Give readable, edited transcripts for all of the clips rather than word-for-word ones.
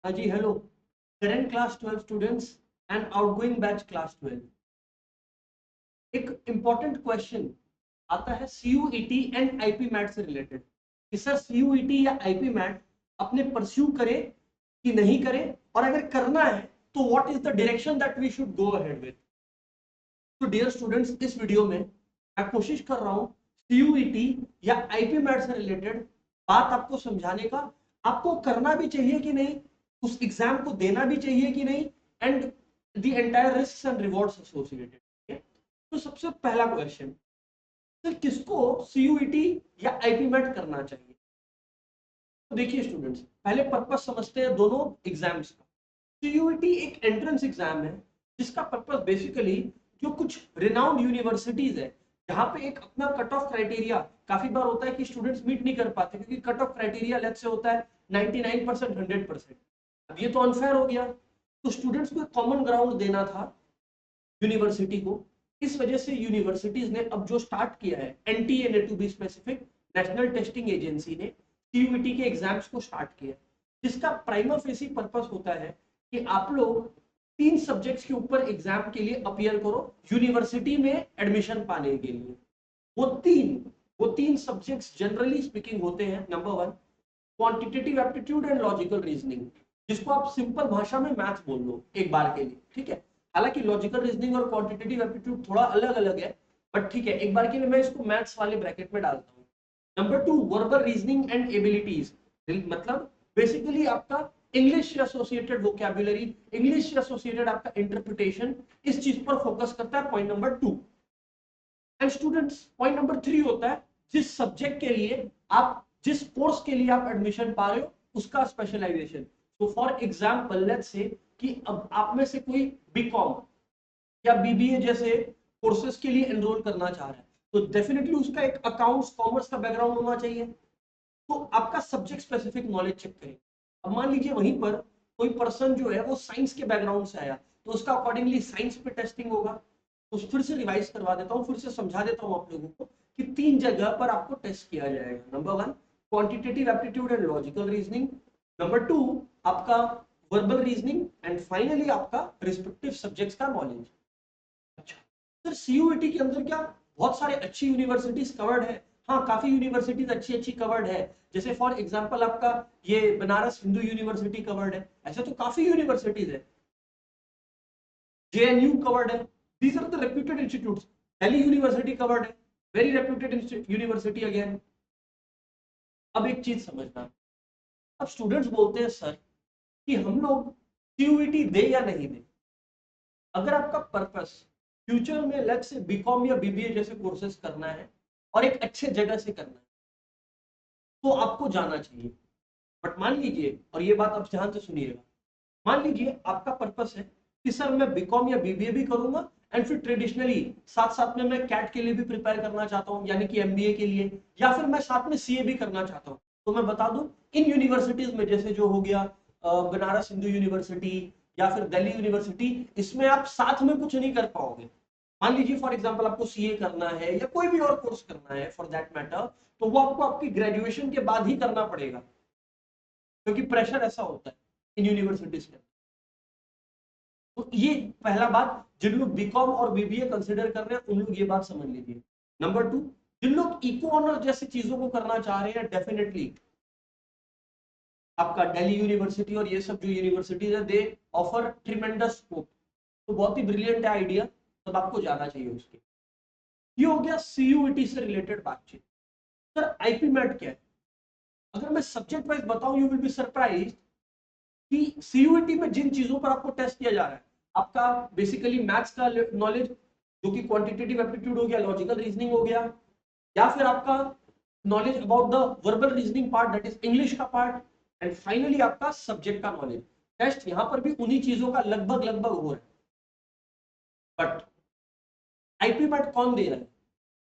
हाँ जी, hello. Current class 12 students and outgoing batch class 12। एक इंपॉर्टेंट क्वेश्चन आता है सीयूईटी एंड आईपी मैट से रिलेटेड कि सर सीयूईटी या आईपी मैट अपने परस्यू करे कि नहीं करे, और अगर करना है तो what is the direction that we should go ahead with. तो डियर स्टूडेंट्स, इस वीडियो में मैं कोशिश कर रहा हूं सीयूईटी या आईपी मैट से रिलेटेड बात आपको समझाने का। आपको करना भी चाहिए कि नहीं, उस एग्जाम को देना भी चाहिए कि नहीं, and the entire risk and rewards associated. तो सबसे पहला क्वेश्चन, सर किसको सीयूईटी या आईपी मैट करना चाहिए। तो देखिए स्टूडेंट्स, पहले पर्पस समझते हैं दोनों एग्जाम्स का। सीयूईटी एक एंट्रेंस एग्जाम है जिसका पर्पस बेसिकली जो कुछ रिनाउंड यूनिवर्सिटीज है जहां पे एक अपना कट ऑफ क्राइटेरिया, काफी बार होता है कि स्टूडेंट्स मीट नहीं कर पाते क्योंकि cut off criteria let's say होता है 99% 100%। अब ये तो अनफेयर हो गया, तो स्टूडेंट्स को एक कॉमन ग्राउंड देना था यूनिवर्सिटी को। इस वजह से यूनिवर्सिटीज ने अब जो स्टार्ट किया है, एनटीए ने to be specific, national testing agency ने सीयूईटी के एग्जाम्स को स्टार्ट किया, जिसका प्राइमा फेसी पर्पस होता है कि आप लोग 3 सब्जेक्ट्स के ऊपर एग्जाम के लिए अपीयर करो यूनिवर्सिटी में एडमिशन पाने के लिए। वो तीन वो तीन सब्जेक्ट्स जनरली स्पीकिंग होते हैं। Number 1, quantitative aptitude and logical reasoning, जिसको आप सिंपल भाषा में मैथ्स बोल लो एक बार के लिए, ठीक है। हालांकि लॉजिकल रीजनिंग और क्वांटिटेटिव एप्टीट्यूड थोड़ा अलग अलग है, बट ठीक है, एक बार के लिए मैं इसको मैथ्स वाले ब्रैकेट में डालता हूँ। Number 2, verbal reasoning and abilities, मतलब बेसिकली आपका इंग्लिश से एसोसिएटेड वोकैबुलरी, इंग्लिश से एसोसिएटेड आपका इंटरप्रिटेशन, इस चीज पर फोकस करता है, point number 2। And students, point number 3 होता है जिस सब्जेक्ट के लिए आप, जिस कोर्स के लिए आप एडमिशन पा रहे हो उसका स्पेशलाइजेशन। तो फॉर एग्जांपल लेट्स से कि अब आप में से कोई बीकॉम या बीबीए जैसे कोर्सेज के लिए एनरोल करना चाह रहा है, तो डेफिनेटली उसका एक अकाउंट्स कॉमर्स का बैकग्राउंड होना चाहिए। तो आपका सब्जेक्ट स्पेसिफिक नॉलेज चेक करें। अब मान लीजिए वहीं पर कोई पर्सन जो है वो साइंस के बैकग्राउंड से आया, तो उसका अकॉर्डिंगली साइंस पे टेस्टिंग होगा। तो फिर से रिवाइज करवा देता हूँ, फिर से समझा देता हूँ आप लोगों को कि 3 जगह पर आपको टेस्ट किया जाएगा। Number 1, quantitative aptitude and logical reasoning. Number 2, आपका वर्बल रीजनिंग। एंड फाइनली आपका रिस्पेक्टिव सब्जेक्ट्स का नॉलेज। अच्छा सर, सीयूईटी के अंदर क्या बहुत सारे अच्छी यूनिवर्सिटीज कवर्ड है? हाँ, काफी यूनिवर्सिटीज अच्छी अच्छी कवर्ड है। जैसे फॉर एग्जांपल आपका ये बनारस हिंदू यूनिवर्सिटी कवर्ड है, ऐसे तो काफी यूनिवर्सिटीज है। जेएनयू कवर्ड है, these are the reputed institutes. Delhi university covered है, वेरी रेप्यूटेड यूनिवर्सिटी अगेन। अब एक चीज समझना, अब स्टूडेंट्स बोलते हैं सर कि हम लोग सीयूईटी दे या नहीं दे। अगर आपका पर्पस फ्यूचर में लेट्स से बीकॉम या बीबीए जैसे कोर्सेज करना है और एक अच्छे जगह से करना है, तो आपको जाना चाहिए। बट मान लीजिए, और ये बात आप ध्यान से सुनिएगा, मान लीजिए आपका पर्पस है कि सर मैं बीकॉम या बीबीए भी करूंगा एंड फिर ट्रेडिशनली साथ साथ में मैं कैट के लिए भी प्रिपेयर करना चाहता हूं, यानी कि एमबीए के लिए, या फिर मैं साथ में सीए भी करना चाहता हूं। तो मैं बता दूं, इन यूनिवर्सिटीज में जैसे जो हो गया बनारस हिंदू यूनिवर्सिटी या फिर दिल्ली यूनिवर्सिटी, इसमें आप साथ में कुछ नहीं कर पाओगे। मान लीजिए फॉर एग्जांपल आपको सीए करना है या कोई भी और कोर्स करना है फॉर दैट मैटर, तो वो आपको आपकी ग्रेजुएशन के बाद ही करना पड़ेगा, क्योंकि प्रेशर ऐसा होता है इन यूनिवर्सिटीज के। तो ये पहला बात, जिन लोग बीकॉम और बीबीए कंसिडर कर रहे हैं उन लोग ये बात समझ लीजिए। नंबर 2, जिन लोग इको ऑनर जैसी चीजों को करना चाह रहे हैं, डेफिनेटली आपका दिल्ली यूनिवर्सिटी और ये सब जो यूनिवर्सिटीज है, दे ऑफर ट्रिमेंडस स्कोप। तो बहुत ही ब्रिलियंट है आइडिया, तब आपको जाना चाहिए उसके। ये हो गया सीयूईटी से रिलेटेड बातचीत। सर आईपी मैट क्या है? अगर मैं सब्जेक्ट वाइज बताऊं, यू विल बी सरप्राइज्ड कि सीयूईटी में जिन चीजों पर आपको टेस्ट किया जा रहा है, आपका बेसिकली मैथ्स का नॉलेज जो कि क्वांटिटेटिव एप्टीट्यूड हो गया, लॉजिकल रीजनिंग हो गया, या फिर आपका knowledge about the verbal reasoning part, that is English का पार्ट, एंड फाइनली आपका सब्जेक्ट का नॉलेज। टेस्ट यहां पर भी उन्हीं चीजों का लगभग लगभग हो रहा है। बट आईपी मैट कौन दे रहा है?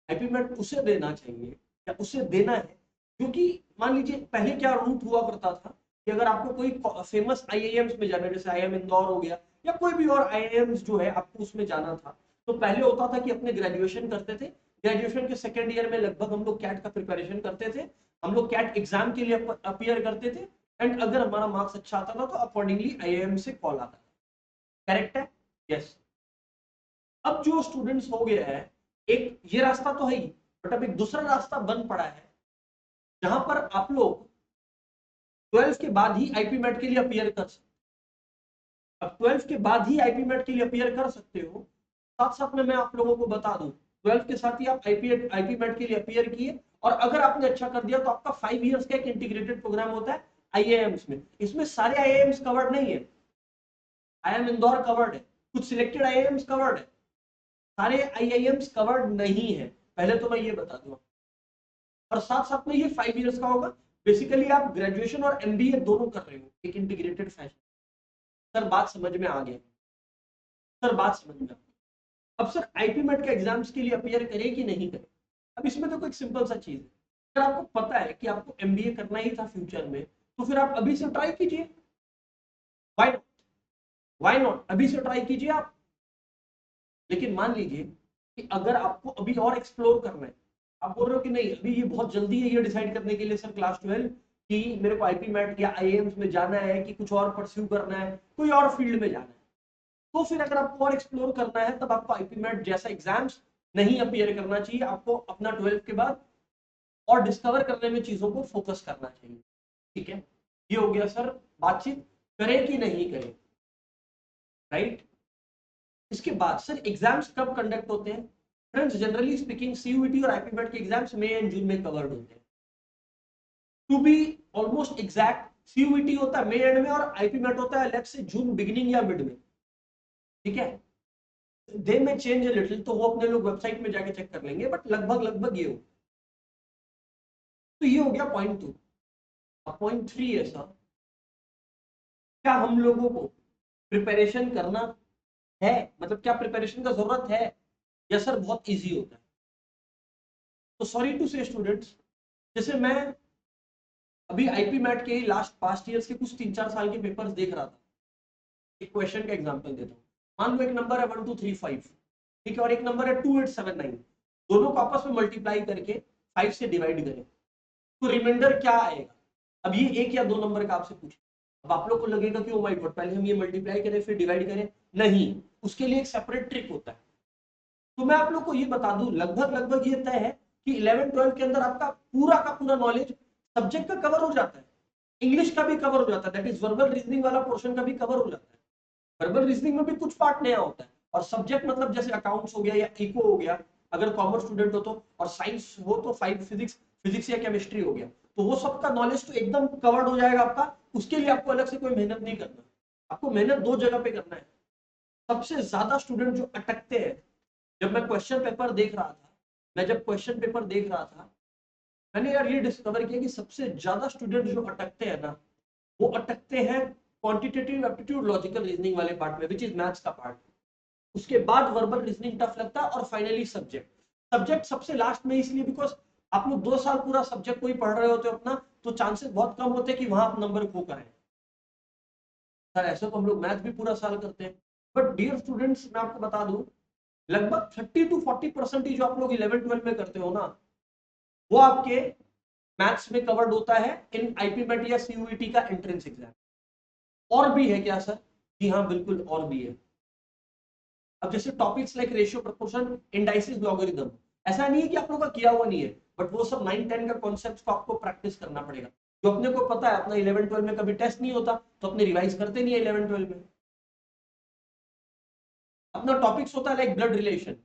आईपी मैट उसे देना चाहिए या उसे देना है क्योंकि मान लीजिए पहले क्या रूट हुआ करता था कि अगर आपको कोई फेमस आईआईएम्स में जाना है, जैसे आईआईएम इंदौर हो गया या कोई भी और आईआईएम्स जो है आपको उसमें जाना था, तो पहले होता था कि अपने ग्रेजुएशन करते थे, ग्रेजुएशन के सेकेंड ईयर में लगभग हम लोग कैट का प्रिपरेशन करते थे, हम लोग कैट एग्जाम के लिए अपीयर करते थे, एंड अगर हमारा मार्क्स अच्छा आता था तो अकॉर्डिंगली IIM से कॉल आता था। करेक्ट है? यस। अब जो स्टूडेंट्स हो गया है, एक ये रास्ता तो है ही, बट अब एक दूसरा रास्ता बन पड़ा है जहां पर आप लोग 12th के बाद ही आईपी मैट के लिए अपियर कर सकते हो। अब 12th के बाद ही आईपी मैट के लिए अपियर कर सकते हो, साथ साथ में मैं आप लोगों को बता दूं 12th के साथ ही आप आईपी मैट के लिए अपियर किए, और अगर आपने अच्छा कर दिया तो आपका 5 इयर्स का एक इंटीग्रेटेड प्रोग्राम होता है IIMs में। इसमें सारे IIMs कवर्ड नहीं है, IIM इंदौर कवर्ड है, कुछ सिलेक्टेड IIMs कवर्ड है, सारे IIMs कवर्ड नहीं है, पहले तो मैं ये बता दूं। और साथ साथ में ये 5 इयर्स का होगा। बेसिकली आप ग्रेजुएशन और MBA दोनों कर रहे हो एक इंटीग्रेटेड फैशन। सर बात समझ में आ गया? सर बात समझ में आ गई। अब सर आईपी मेट के एग्जाम्स के लिए अपियर करें कि नहीं करें? अब इसमें तो कोई सिंपल सा चीज है, अगर आपको पता है कि आपको MBA करना ही था फ्यूचर में, तो फिर आप अभी से ट्राई कीजिए। Why not? Why not? अभी से ट्राई कीजिए आप। लेकिन मान लीजिए कि अगर आपको अभी और एक्सप्लोर करना है, आप बोल रहे हो कि नहीं अभी ये बहुत जल्दी है ये डिसाइड करने के लिए सर क्लास 12 कि मेरे को आईपी मैट या IIMs में जाना है कि कुछ और परस्यू करना है, कोई और फील्ड में जाना है, तो फिर अगर आपको और एक्सप्लोर करना है तब आपको आईपी मैट जैसा एग्जाम्स नहीं अपियर करना चाहिए। आपको अपना 12th के बाद और डिस्कवर करने में चीजों को फोकस करना चाहिए। ठीक है, ये हो गया सर बातचीत करें कि नहीं करें, राइट। इसके बाद सर एग्जाम्स कब कंडक्ट होते हैं? फ्रेंड्स जनरली स्पीकिंग CUET और आईपी मैट के एग्जाम्स मई एंड जून में कवर्ड होते हैं। To be almost exact CUET होता है मई एंड में और आईपी मैट होता है लेट्स से जून बिगिनिंग या मिड में। ठीक है, दे में चेंज लिटिल, तो वो अपने लोग वेबसाइट में जाके चेक कर लेंगे, बट लगभग लगभग ये हो। तो ये हो गया पॉइंट 2। अब पॉइंट 3 है सर, क्या हम लोगों को प्रिपरेशन करना है, मतलब क्या प्रिपरेशन का जरूरत है, या सर बहुत इजी होता है? तो सॉरी टू से स्टूडेंट्स, जैसे मैं अभी आईपी मैट के लास्ट पास्ट ईयर्स के कुछ 3-4 साल के पेपर्स देख रहा था। एक क्वेश्चन का एग्जांपल देता हूँ। मान लो एक नंबर है 1235, ठीक है, और एक नंबर है 2879, दोनों को आपस में मल्टीप्लाई करके 5 से डिवाइड करें तो रिमाइंडर क्या आएगा? अब ये एक या दो नंबर का आपसे पूछे, अब आप लोग को लगेगा कि ओ माय गॉड पहले हम ये मल्टीप्लाई करें फिर डिवाइड करें। नहीं, उसके लिए एक सेपरेट ट्रिक होता है। तो मैं आप लोग को ये बता दूं, लगभग लगभग ये तय है कि 11-12 के अंदर आपका पूरा का पूरा नॉलेज सब्जेक्ट का कवर हो जाता है, इंग्लिश का भी कवर हो जाता है, दैट इज वर्बल रीजनिंग वाला पोर्शन का भी कवर हो जाता है। वर्बल रीजनिंग में भी कुछ पार्ट नया होता है, और सब्जेक्ट मतलब जैसे अकाउंट्स हो गया या इको हो गया, अगर कॉमर्स स्टूडेंट हो तो, और साइंस हो तो 5 फिजिक्स या केमिस्ट्री हो गया, तो वो सबका नॉलेज तो एकदम कवर्ड हो जाएगा आपका। उसके लिए आपको अलग से कोई मेहनत नहीं करना, आपको मेहनत दो जगह पे करना है। सबसे ज्यादा स्टूडेंट जो अटकते हैं, जब मैं क्वेश्चन पेपर देख रहा था, मैंने यार ये डिस्कवर किया कि सबसे ज्यादा स्टूडेंट जो अटकते हैं ना, वो अटकते हैं क्वांटिटेटिव एप्टीट्यूड लॉजिकल रीजनिंग वाले पार्ट में, विच इज मैथ्स का पार्ट। उसके बाद वर्बल रीजनिंग टफ लगता है, और फाइनली सब्जेक्ट सबसे लास्ट में, इसलिए बिकॉज आप लोग 2 साल पूरा सब्जेक्ट को ही पढ़ रहे होते हो अपना, तो चांसेस बहुत कम होते हैं कि वहां आप नंबर खो करें। सर ऐसे तो हम लोग मैथ भी पूरा साल करते हैं, बट डियर स्टूडेंट्स मैं आपको बता दूं, लगभग 30-40% ही जो आप लोग 11-12 में करते हो ना, वो आपके मैथ्स में कवर्ड होता है इन आईपी मैट या CUET का एंट्रेंस एग्जाम। और भी है क्या सर? जी हाँ बिल्कुल और भी है। अब जैसे topics like ratio, proportion, indices, logarithm, ऐसा नहीं है कि आप लोगों का किया हुआ नहीं है, बट वो सब 9-10 का कॉन्सेप्ट को आपको प्रैक्टिस करना पड़ेगा, जो अपने को पता है। अपना 11-12 में कभी टेस्ट नहीं होता तो अपने रिवाइज करते नहीं है 11-12 में। अपना टॉपिक्स होता है लाइक ब्लड रिलेशन,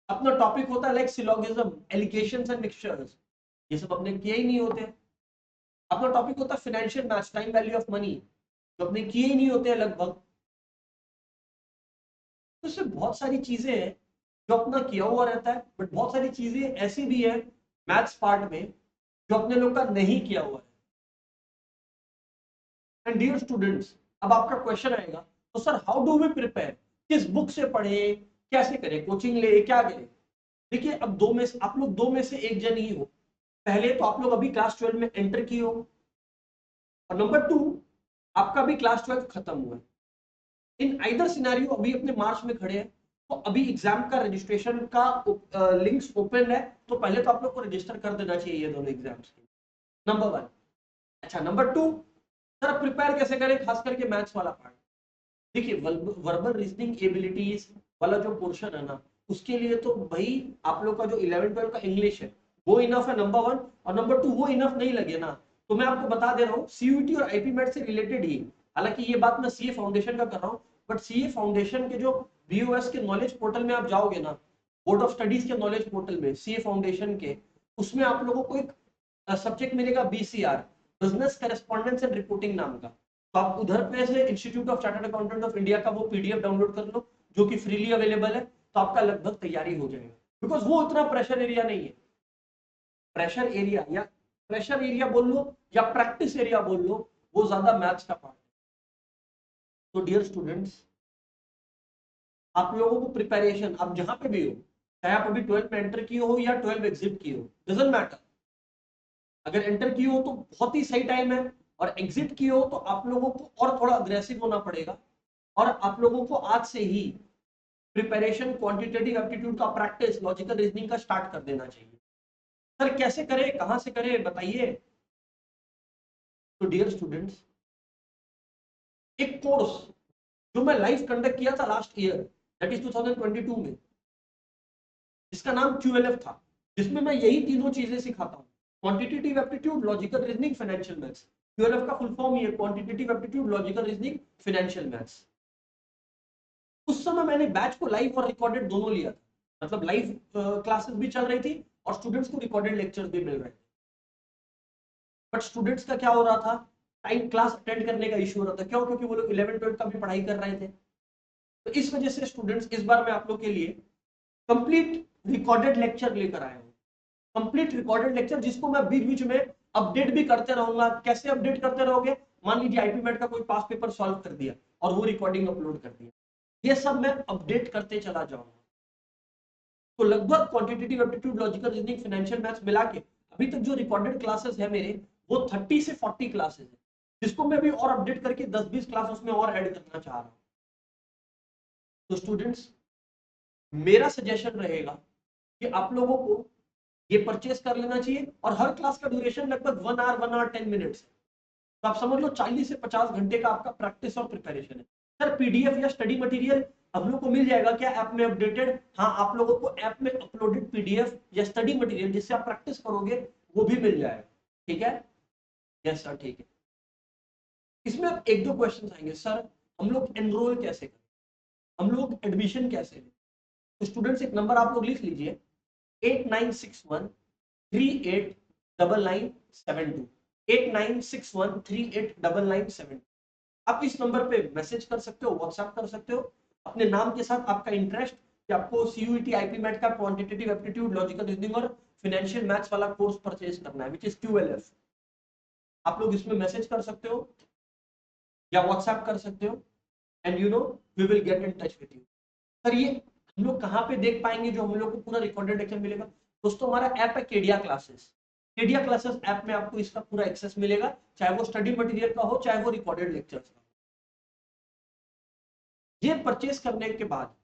अपना टॉपिक होता है like syllogism, allegations and mixtures, ये सब अपने किए ही नहीं होते। अपना टॉपिक होता है financial maths, time value of money, जो अपने किए ही नहीं होते हैं लगभग। तो इससे बहुत सारी चीजें हैं जो अपना किया हुआ रहता है, बट बहुत सारी चीजें ऐसी भी है मैथ्स पार्ट में जो अपने लोग का नहीं किया हुआ है। एंड डियर स्टूडेंट्स, अब आपका क्वेश्चन आएगा तो sir how do we prepare, किस बुक से पढ़े, कैसे करें, कोचिंग ले, क्या करें? देखिए अब दो में से आप लोग दो में से एक जन ही हो। पहले तो आप लोग अभी क्लास 12 में एंटर किए हो, और नंबर 2 आपका भी क्लास 12 खत्म हुआ है। इन आइदर सिनेरियो अभी अपने मार्च में खड़े हैं, तो अभी एग्जाम का रजिस्ट्रेशन का लिंक्स ओपन है, तो पहले तो आप लोग को रजिस्टर कर देना चाहिए ये दोनों एग्जाम्स के। नंबर 1। अच्छा, नंबर 2, सर प्रिपेयर कैसे करें खास करके मैथ्स वाला पार्ट। देखिए, वर्बल रीजनिंग एबिलिटीज वाला जो पोर्शन है ना, उसके लिए तो भाई आप लोग का जो 11-12 का इंग्लिश है वो इनफ है, नंबर 1। और नंबर 2 वो इनफ नहीं लगे ना, तो मैं आपको बता दे रहा हूँ सीयूईटी और आईपी मैट से रिलेटेड ही, हालांकि ये बात मैं सीए फाउंडेशन का कर रहा हूँ, बट सीए फाउंडेशन के जो बीओएस के नॉलेज पोर्टल में आप जाओगे ना, बोर्ड ऑफ स्टडीज के नॉलेज पोर्टल में सीए फाउंडेशन के, उसमें आप लोगों को एक सब्जेक्ट मिलेगा BCR, business correspondence and reporting नाम का। तो आप उधर पे से institute of chartered accountant of India का वो पीडीएफ डाउनलोड कर लो, जो कि फ्रीली अवेलेबल है, तो आपका लगभग तैयारी हो जाएगा, बिकॉज वो उतना प्रेशर एरिया नहीं है। प्रेशर एरिया या प्रेशर एरिया बोल लो या प्रैक्टिस एरिया बोल लो, वो ज्यादा मैथ्स का पार्ट है। तो डियर स्टूडेंट्स, आप लोगों को प्रिपरेशन, आप जहां पे भी हो, चाहे आप अभी 12th में एंटर किए हो या 12 एग्जिट किए हो, डजंट मैटर। अगर एंटर किए हो तो बहुत ही सही टाइम है, और एग्जिट किए हो तो आप लोगों को और थोड़ा अग्रेसिव होना पड़ेगा, और आप लोगों को आज से ही प्रिपरेशन, क्वांटिटेटिव एप्टीट्यूड का प्रैक्टिस, लॉजिकल रीजनिंग का स्टार्ट कर देना चाहिए। सर कैसे करें, कहां से करें, बताइए। तो डियर स्टूडेंट्स, एक कोर्स जो मैं लाइव कंडक्ट किया था लास्ट ईयर, दैट इज 2022 में, जिसका नाम क्यूएलएफ था, जिसमें मैं यही तीनों चीजें सिखाता हूँ, quantitative aptitude, logical reasoning, financial maths. QLF का फुल फॉर्म ये quantitative aptitude, logical reasoning, financial maths. उस समय मैंने बैच को लाइव और रिकॉर्डेड दोनों लिया था, मतलब लाइव क्लासेस भी चल रही थी और स्टूडेंट्स को रिकॉर्डेड लेक्चर्स भी मिल रहे थे। बट स्टूडेंट्स का क्या हो रहा था, टाइम क्लास अटेंड करने का इशू हो रहा था। क्यों? क्योंकि वो लोग 11-12 का भी पढ़ाई कर रहे थे। तो इस वजह से स्टूडेंट्स, इस बार मैं आप लोग के लिए कंप्लीट रिकॉर्डेड लेक्चर लेकर आया हूँ, कंप्लीट रिकॉर्डेड लेक्चर, जिसको मैं बीच बीच में अपडेट भी करते रहूंगा। कैसे अपडेट करते रहोगे? मान लीजिए आईपी मैट का कोई पास पेपर सॉल्व कर दिया और वो रिकॉर्डिंग अपलोड कर दिया, ये सब मैं अपडेट करते चला जाऊंगा। तो लगभग quantitative aptitude, logical reasoning, financial maths मिला के अभी तक जो रिकॉर्डेड क्लासेस है मेरे, वो 30 से 40 क्लासेस है, जिसको मैं भी और अपडेट करके 10-20 क्लास उसमें और ऐड करना चाह रहा हूँ। तो स्टूडेंट्स, मेरा सजेशन रहेगा कि आप लोगों को ये परचेस कर लेना चाहिए, और हर क्लास का ड्यूरेशन लगभग 1 आवर 10 मिनट्स है। तो आप समझ लो 40 से 50 घंटे का आपका प्रैक्टिस और प्रिपरेशन है। सर पीडीएफ या स्टडी मटेरियल हम लोग को मिल जाएगा क्या ऐप में अपडेटेड? हाँ, आप लोगों को ऐप में अपलोडेड पीडीएफ या स्टडी मटेरियल जिससे आप प्रैक्टिस करोगे वो भी मिल जाएगा। ठीक है? यस सर, ठीक है। इसमें अब एक दो क्वेश्चन आएंगे, सर हम लोग एनरोल कैसे करें, हम लोग एडमिशन कैसे लें? तो स्टूडेंट्स एक नंबर आप लोग लिख लीजिए, 8961389972, 8961389972। आप इस नंबर पे मैसेज कर सकते हो, व्हाट्सएप कर सकते हो, अपने नाम के साथ आपका इंटरेस्ट, कि आपको सीयूईटी आईपी मैट का क्वांटिटेटिव एप्टीट्यूड, लॉजिकल रीजनिंग और फाइनेंशियल मैथ्स वाला कोर्स परचेज करना है, व्हिच इज क्यूएलएफ। आप लोग इसमें मैसेज कर सकते हो या व्हाट्सएप कर सकते हो, and you know we will get in touch with you. Sir ये हम लोग कहाँ पे देख पाएंगे जो हम लोग को पूरा रिकॉर्डेड लेक्चर मिलेगा? दोस्तों हमारा ऐप है Kedia classes. Kedia classes app में आपको इसका पूरा एक्सेस मिलेगा, चाहे वो स्टडी मटेरियल का हो, चाहे वो रिकॉर्डेड लेक्चर्स का। ये परचेस करने के बाद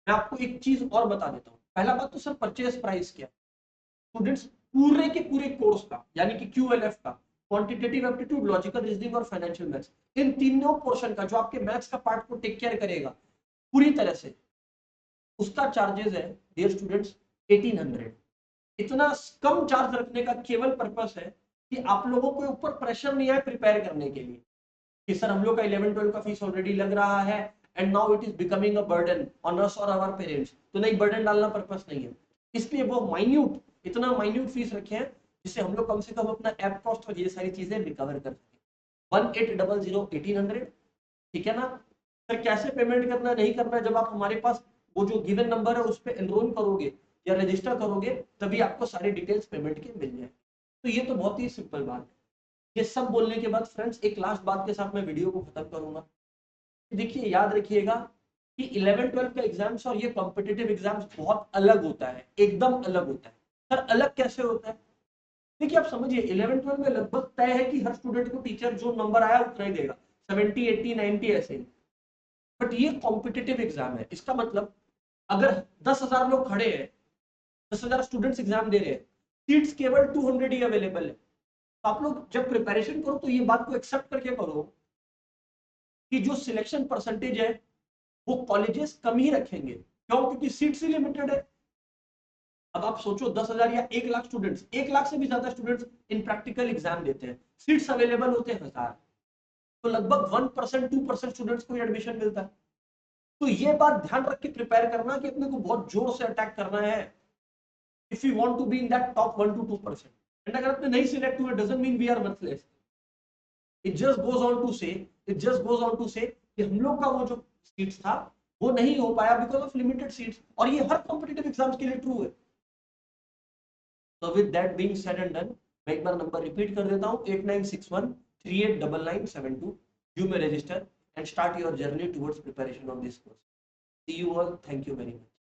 मैं आपको एक चीज और बता देता हूँ। पहला बात तो सर परचेस प्राइस क्या? स्टूडेंट्स, पूरे के पूरे कोर्स का, यानी कि क्यूएलएफ का, क्वांटिटेटिव एप्टीट्यूड, लॉजिकल रीजनिंग और फाइनेंशियल मैथ्स, इन तीनों पोर्शन का जो आपके मैथ्स का पार्ट को टेक केयर करेगा पूरी तरह से, उसका चार्जेस है डियर स्टूडेंट्स 1800। इतना कम चार्ज रखने का केवल पर्पस है कि आप लोगों के ऊपर प्रेशर नहीं आए प्रिपेयर करने के लिए, कि सर हम लोग का 11-12 का फीस ऑलरेडी लग रहा है and now it is becoming a burden on us और आवर पेरेंट्स। तो नहीं, बर्डन डालना पर्पस नहीं है, इसलिए वो माइन्यूट, इतना माइन्यूट फीस रखे हैं जिससे हम लोग कम से कम अपना ऐप कॉस्ट और ये सारी चीजें रिकवर कर सकें। 1800 ठीक है ना? सर कैसे पेमेंट करना, नहीं करना, जब आप हमारे पास वो जो गिवन नंबर है उस पर एनरोल करोगे या रजिस्टर करोगे, तभी आपको सारी डिटेल्स पेमेंट के मिल जाए। तो ये तो बहुत ही सिंपल बात है। ये सब बोलने के बाद फ्रेंड्स, एक लास्ट बात के साथ मैं वीडियो को खत्म करूंगा। देखिए, याद रखिएगा कि 11-12 का एग्जाम्स और ये कॉम्पिटिटिव एग्जाम्स बहुत अलग होता है, एकदम अलग होता है। सर अलग कैसे होता है? देखिए आप समझिए, 11-12 में लगभग तय है कि हर स्टूडेंट को टीचर जो नंबर आया उतना ही देगा, 70, 80, 90 ऐसे। बट ये कॉम्पिटिटिव एग्जाम है, इसका मतलब अगर 10,000 लोग खड़े हैं, 10,000 स्टूडेंट्स एग्जाम दे रहे हैं, सीट्स केवल 200 ही अवेलेबल है। तो आप लोग जब प्रिपरेशन करो तो ये बात को एक्सेप्ट करके करो कि जो सिलेक्शन परसेंटेज है वो कॉलेजेस कम ही रखेंगे। क्यों? क्योंकि सीट्स ही लिमिटेड है। अब आप सोचो 10,000 या 1 लाख स्टूडेंट्स, 1 लाख से भी ज्यादा स्टूडेंट्स इन प्रैक्टिकल एग्जाम देते हैं, सीट्स अवेलेबल होते हैं 1000, तो लगभग 1% 2% स्टूडेंट्स को एडमिशन मिलता है। तो ये बात ध्यान रख के प्रिपेयर करना कि अपने को बहुत जोर से अटैक करना है if you want to be in that top 1 to 2%। And अगर अपने नहीं सिलेक्ट हुए doesn't mean we are worthless. It just goes on to say कि हम लोग का वो जो सीट्स था वो नहीं हो पाया बिकॉज ऑफ लिमिटेड सीट्स, और ये हर कॉम्पिटिटिव एग्जाम्स के लिए ट्रू है। तो with that being said and done, मैं एक बार नंबर रिपीट कर देता हूं 8961389972। You may register and start your journey towards preparation of this course. See you all. Thank you very much.